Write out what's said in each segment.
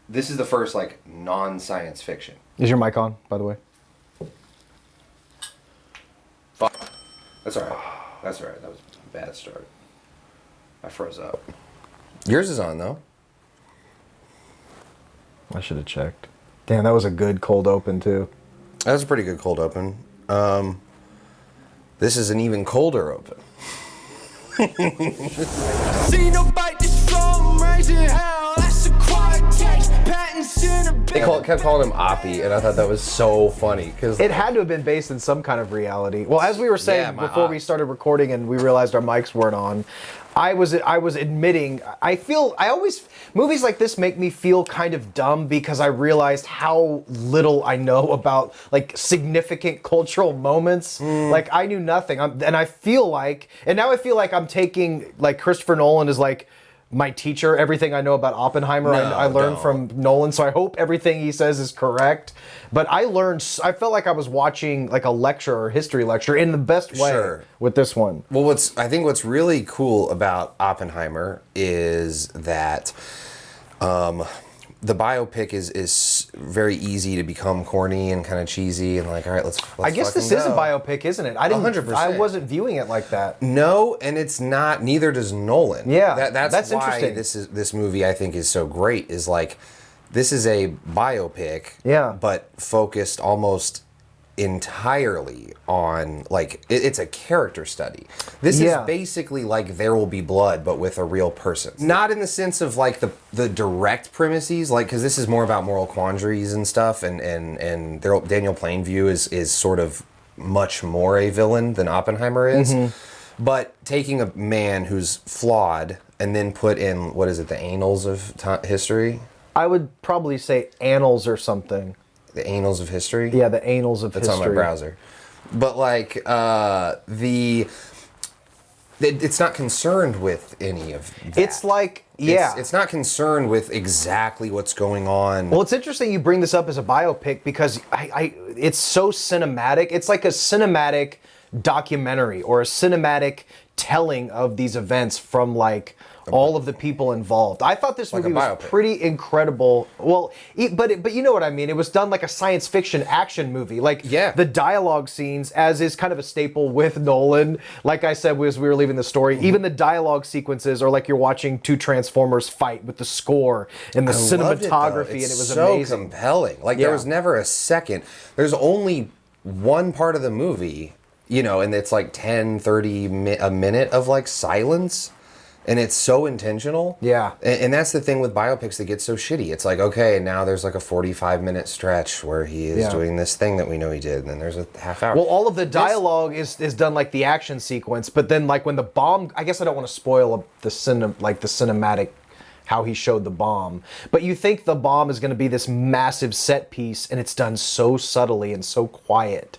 This is the first like non-science fiction. Is your mic on, by the way? Fuck. That's all right. That's all right. That was a bad start. I froze up. Yours is on though. I should have checked. Damn, that was a good cold open too. That was a pretty good cold open. This is an even colder open. See nobody strong, raising hell. That's a quiet case. Patents in a They kept calling him Oppie, and I thought that was so funny because It had to have been based in some kind of reality. Well, as we were saying before we started recording and we realized our mics weren't on, I was admitting, movies like this make me feel kind of dumb because I realized how little I know about like significant cultural moments. Like I knew nothing. Now I feel like I'm taking like Christopher Nolan is like my teacher. Everything I know about Oppenheimer, I learned from Nolan. So I hope everything he says is correct. But I felt like I was watching like a lecture or history lecture in the best way with this one. Well, I think what's really cool about Oppenheimer is that the biopic is very easy to become corny and kind of cheesy and like, all right, let's I guess this is a biopic, isn't it? 100%. I wasn't viewing it like that. No, and it's not. Neither does Nolan. Yeah, that's why interesting. this movie I think is so great. Is like this is a biopic, but focused almost entirely on like it's a character study. This is basically like There Will Be Blood, but with a real person. Not in the sense of like the direct premises, like because this is more about moral quandaries and stuff, and Daniel Plainview is sort of much more a villain than Oppenheimer is. But taking a man who's flawed and then put in what is it, the annals of history? I would probably say annals or something. The annals of history? Yeah, the annals of history. It's on my browser. But like it's not concerned with any of that. It's like it's not concerned with exactly what's going on. Well, it's interesting you bring this up as a biopic because it's so cinematic. It's like a cinematic documentary or a cinematic telling of these events from like all of the people involved. I thought this movie was pretty incredible. Well, but you know what I mean. It was done like a science fiction action movie. Like the dialogue scenes, as is kind of a staple with Nolan. Like I said, as we were leaving the story, even the dialogue sequences are like you're watching two Transformers fight with the score and the cinematography, and it was so amazing, compelling. Like there was never a second. There's only one part of the movie, you know, and it's like 10, 30 a minute of like silence. And it's so intentional. Yeah. And that's the thing with biopics that gets so shitty. It's like, okay, now there's like a 45-minute stretch where he is doing this thing that we know he did, and then there's a half hour. Well, all of the dialogue is done like the action sequence, but then like when the bomb, I guess I don't want to spoil the cinematic, how he showed the bomb, but you think the bomb is going to be this massive set piece, and it's done so subtly and so quiet,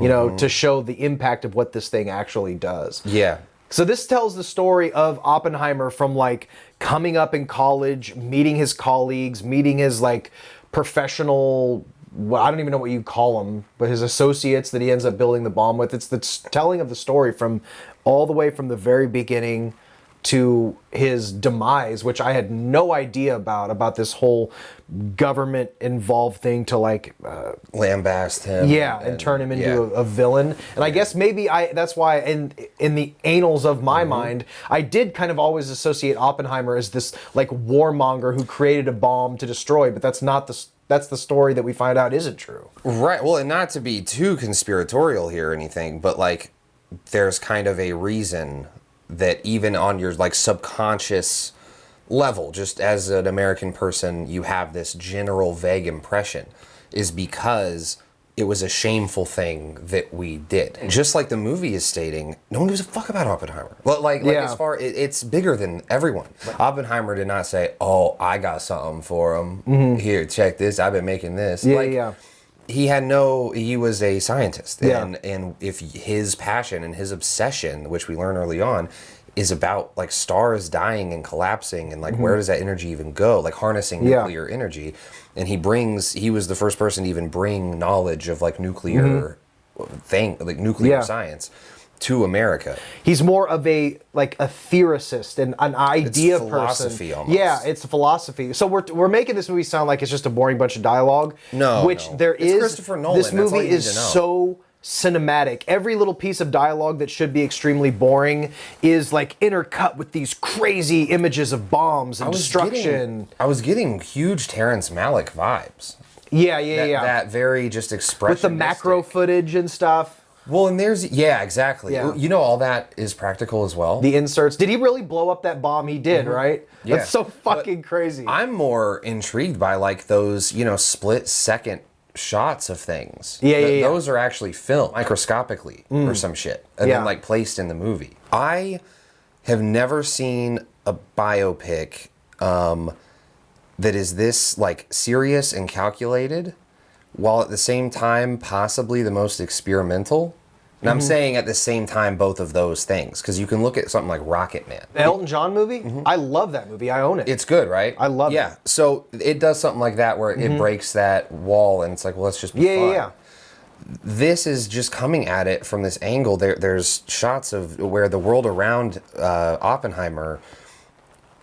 you know, to show the impact of what this thing actually does. Yeah. So this tells the story of Oppenheimer from like coming up in college, meeting his colleagues, meeting his like professional, well, I don't even know what you call them, but his associates that he ends up building the bomb with. It's the telling of the story from all the way from the very beginning to his demise, which I had no idea about this whole government involved thing to like lambast him, and turn him into a villain. And I guess maybe that's why in the annals of my mind, I did kind of always associate Oppenheimer as this like warmonger who created a bomb to destroy, but that's the story that we find out isn't true. Right. Well, and not to be too conspiratorial here or anything, but like there's kind of a reason that even on your like subconscious level, just as an American person, you have this general vague impression, is because it was a shameful thing that we did. Just like the movie is stating, no one gives a fuck about Oppenheimer. Well, like as far, it's bigger than everyone. Oppenheimer did not say, oh, I got something for him. Here, check this. I've been making this. He was a scientist. And if his passion and his obsession, which we learn early on, is about like stars dying and collapsing and like where does that energy even go? Like harnessing nuclear energy. And he was the first person to even bring knowledge of like nuclear nuclear science to America. He's more of a theorist and an idea It's philosophy person. almost. Yeah, it's a philosophy. So we're making this movie sound like it's just a boring bunch of dialogue. No, which no. there It's is. Christopher Nolan. This That's all movie you need is to know. so cinematic. Every little piece of dialogue that should be extremely boring is like intercut with these crazy images of bombs and destruction. I was getting huge Terrence Malick vibes. Yeah. That very just expression with the macro footage and stuff. Well, and exactly. Yeah. You know, all that is practical as well. The inserts. Did he really blow up that bomb? He did, right? Yeah. That's so fucking crazy. I'm more intrigued by like those, split second shots of things. Yeah. Those are actually filmed microscopically or some shit, and then like placed in the movie. I have never seen a biopic that is this like serious and calculated, while at the same time possibly the most experimental. And I'm saying at the same time both of those things, because you can look at something like Rocket Man. The Elton John movie? I love that movie. I own it. It's good, right? I love it. Yeah. So it does something like that where it breaks that wall, and it's like, well, let's just be fun. Yeah. This is just coming at it from this angle. There's shots of where the world around Oppenheimer,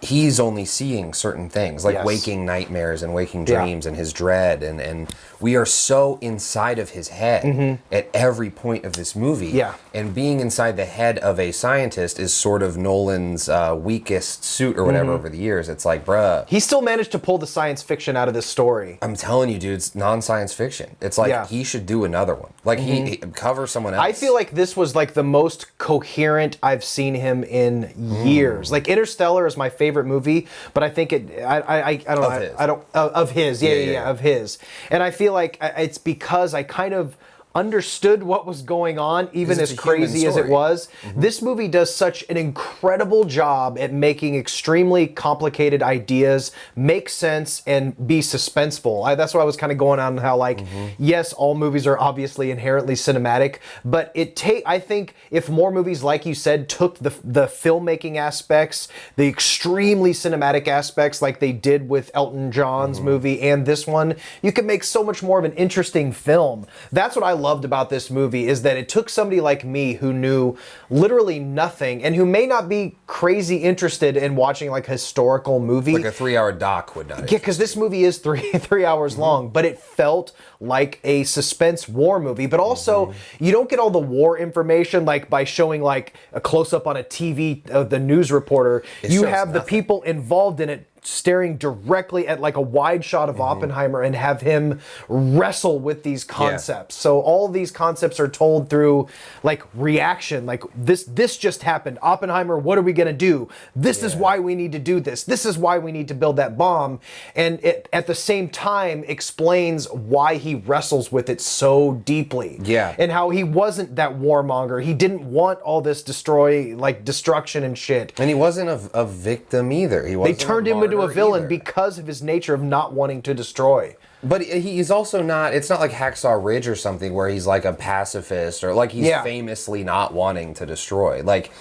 he's only seeing certain things, like waking nightmares and waking dreams and his dread. And we are so inside of his head at every point of this movie. Yeah. And being inside the head of a scientist is sort of Nolan's weakest suit or whatever over the years. It's like, bruh. He still managed to pull the science fiction out of this story. I'm telling you, dude, it's non-science fiction. It's like he should do another one. Like he cover someone else. I feel like this was like the most coherent I've seen him in years. Like Interstellar is my favorite movie, but I think I don't know. Of his. Of his. And I feel like it's because I kind of understood what was going on, even as crazy as it was. This movie does such an incredible job at making extremely complicated ideas make sense and be suspenseful. That's what I was kind of going on, how like, yes, all movies are obviously inherently cinematic, but I think if more movies, like you said, took the filmmaking aspects, the extremely cinematic aspects like they did with Elton John's movie and this one, you could make so much more of an interesting film. That's what I loved about this movie, is that it took somebody like me who knew literally nothing and who may not be crazy interested in watching like a historical movie. Like a 3-hour doc would not. Yeah, because this movie is three hours long, but it felt like a suspense war movie. But also, you don't get all the war information like by showing like a close-up on a TV of the news reporter. You have the people involved in it staring directly at like a wide shot of Oppenheimer and have him wrestle with these concepts. So all these concepts are told through like reaction, like this just happened. Oppenheimer, what are we going to do? This is why we need to do this. This is why we need to build that bomb. And it at the same time explains why he wrestles with it so deeply. Yeah. And how he wasn't that warmonger. He didn't want all this destruction and shit. And he wasn't a victim either. They turned him into a villain because of his nature of not wanting to destroy. But he's also not, it's not like Hacksaw Ridge or something where he's like a pacifist or like he's famously not wanting to destroy. Like,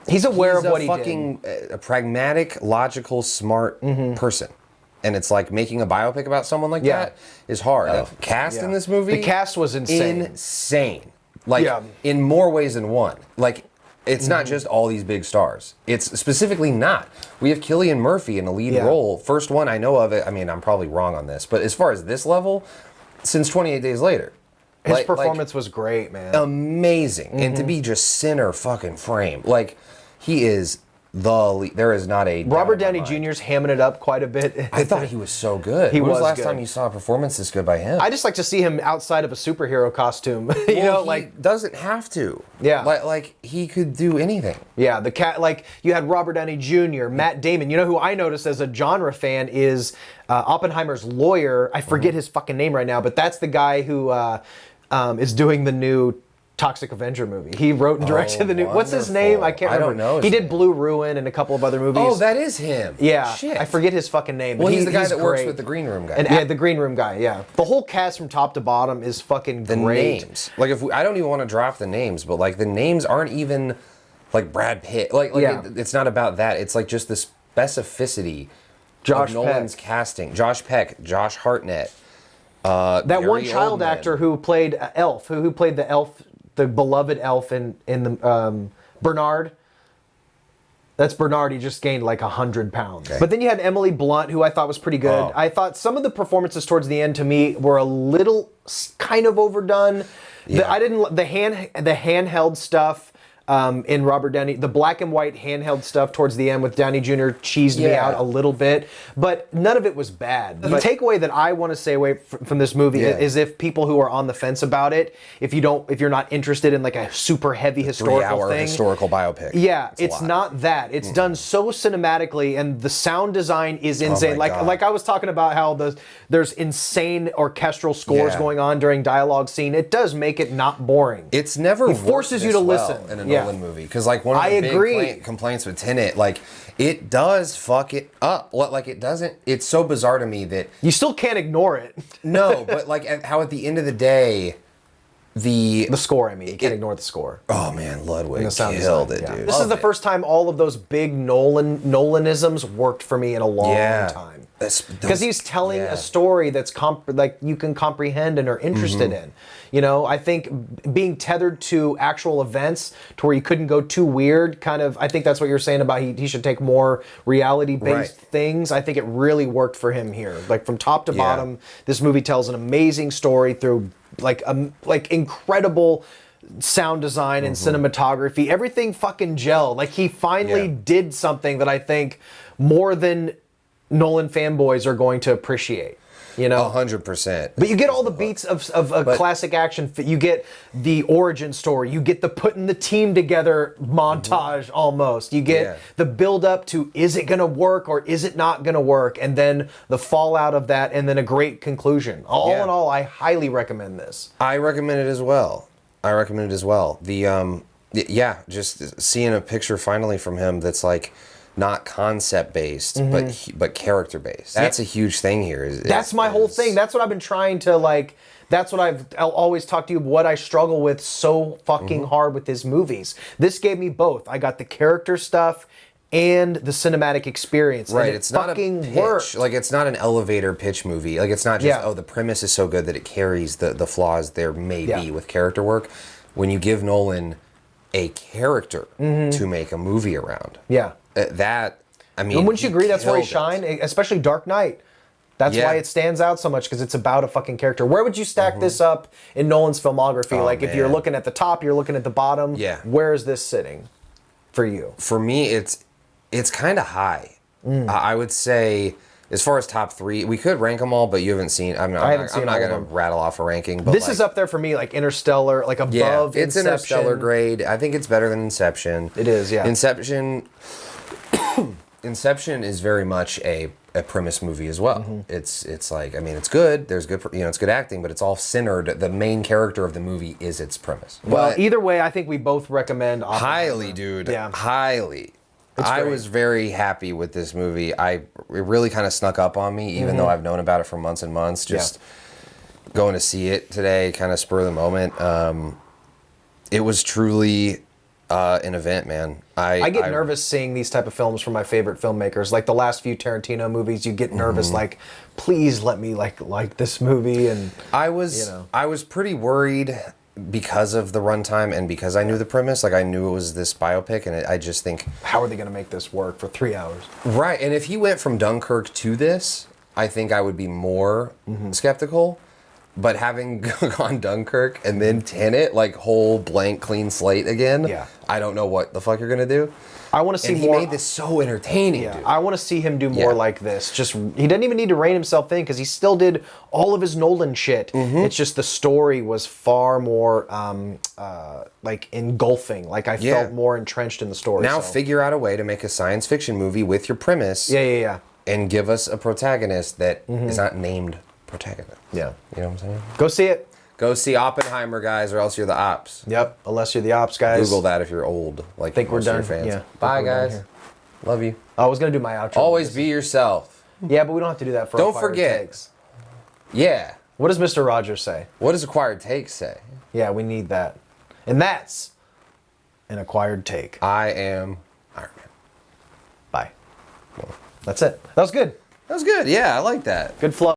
he's aware of what he did. A pragmatic, logical, smart person. And it's like making a biopic about someone like that is hard. The cast in this movie? The cast was insane. Insane. Like, in more ways than one. Like, it's not just all these big stars. It's specifically not. We have Cillian Murphy in a lead role. First one I know of it. I mean, I'm probably wrong on this, but as far as this level, since 28 Days Later. His performance was great, man. Amazing. And to be just center fucking frame. Like, he is there is not a... Robert Downey Jr.'s hamming it up quite a bit. I thought he was so good. When was the last time you saw a performance this good by him? I just like to see him outside of a superhero costume. He doesn't have to. Yeah. Like he could do anything. Yeah, you had Robert Downey Jr., Matt Damon. You know who I noticed as a genre fan is Oppenheimer's lawyer. I forget his fucking name right now, but that's the guy who is doing the new Toxic Avenger movie. He wrote and directed the new... What's his name? I can't remember. I don't know. He did Blue Ruin and a couple of other movies. Oh, that is him. Yeah. Shit. I forget his fucking name. Well, he's the guy that works with the Green Room guy. And the Green Room guy, yeah. The whole cast from top to bottom is fucking great. The names. Like, I don't even want to drop the names, but like the names aren't even like Brad Pitt. It's not about that. It's like just the specificity of Nolan's casting. Josh Peck, Josh Hartnett. That one child actor who played Elf, who played the elf the beloved elf in the Bernard. That's Bernard. He just gained like 100 pounds. Okay. But then you had Emily Blunt, who I thought was pretty good. Oh. I thought some of the performances towards the end to me were a little kind of overdone. Yeah. The handheld stuff in Robert Downey, the black and white handheld stuff towards the end with Downey Jr. cheesed me out a little bit, but none of it was bad. The takeaway that I want to say away from this movie is if people who are on the fence about it, if you're not interested in like a super heavy historical thing, historical biopic. Yeah, it's not that. It's done so cinematically, and the sound design is insane. Like I was talking about how there's insane orchestral scores going on during dialogue scene. It does make it not boring. It's never it forces you to listen in a Nolan movie, because like one of the big complaints with Tenet, like it does fuck it up. Like it doesn't. It's so bizarre to me that you still can't ignore it. No, but like how at the end of the day, the score. I mean, you can't ignore the score. Oh man, Ludwig killed it, dude. This is the first time all of those big Nolanisms worked for me in a long time. Because he's telling a story that's like you can comprehend and are interested in. You know, I think being tethered to actual events to where you couldn't go too weird, kind of, I think that's what you're saying about he should take more reality-based things. I think it really worked for him here. Like from top to bottom, this movie tells an amazing story through like incredible sound design and cinematography. Everything fucking gelled. Like he finally did something that I think more than Nolan fanboys are going to appreciate. You know, 100%. But you get all the beats of a classic action. You get the origin story. You get the putting the team together montage almost. You get the build up to is it going to work or is it not going to work, and then the fallout of that, and then a great conclusion. All in all, I highly recommend this. I recommend it as well. Just seeing a picture finally from him that's like not concept based, but character based. That's a huge thing here. That's my whole thing. That's what I've been trying to like. That's what I'll always talk to you. What I struggle with so fucking hard with his movies. This gave me both. I got the character stuff and the cinematic experience. Right. It's not a pitch. Worked. Like it's not an elevator pitch movie. Like it's not just the premise is so good that it carries the flaws there may be with character work. When you give Nolan a character to make a movie around. Yeah. And wouldn't you agree that's where he shined? Especially Dark Knight. That's why it stands out so much, because it's about a fucking character. Where would you stack this up in Nolan's filmography? If you're looking at the top, you're looking at the bottom. Yeah. Where is this sitting for you? For me, it's kind of high. I would say, as far as top 3, we could rank them all, but you haven't seen. I'm not going to rattle off a ranking. But this is up there for me, like Interstellar, like above it's Inception. Interstellar grade. I think it's better than Inception. It is, yeah. Inception is very much a premise movie as well. It's like, I mean, it's good. There's good, it's good acting, but it's all centered. The main character of the movie is its premise. Well, either way, I think we both recommend Oppenheimer. Highly, dude. Yeah. Highly. I was very happy with this movie. It really kind of snuck up on me, even though I've known about it for months and months. Just going to see it today, kind of spur of the moment. It was truly an event, man. I get nervous seeing these type of films from my favorite filmmakers. Like the last few Tarantino movies, you get nervous, like, please let me like this movie. And I was pretty worried because of the runtime and because I knew the premise. Like I knew it was this biopic, and I just think, how are they going to make this work for 3 hours? Right, and if he went from Dunkirk to this, I think I would be more skeptical. But having gone Dunkirk and then Tenet, like whole blank clean slate again, I don't know what the fuck you're gonna do. I want to see more. He made this so entertaining, dude. I want to see him do more like this. He doesn't even need to rein himself in, because he still did all of his Nolan shit. It's just the story was far more like engulfing. Like I felt more entrenched in the story. Now figure out a way to make a science fiction movie with your premise. And give us a protagonist that is not named protagonist. Yeah. You know what I'm saying? Go see it. Go see Oppenheimer, guys, or else you're the ops. Yep, unless you're the ops, guys. Google that if you're old. Like, think we're done. Fans. Yeah. Bye, guys. Love you. I was going to do my outro. Always be yourself. Yeah, but we don't have to do that for Don't forget. Takes. Yeah. What does Mr. Rogers say? What does Acquired Take say? Yeah, we need that. And that's an Acquired Take. I am Iron Man. Bye. Well, that's it. That was good. That was good. Yeah, I like that. Good flow.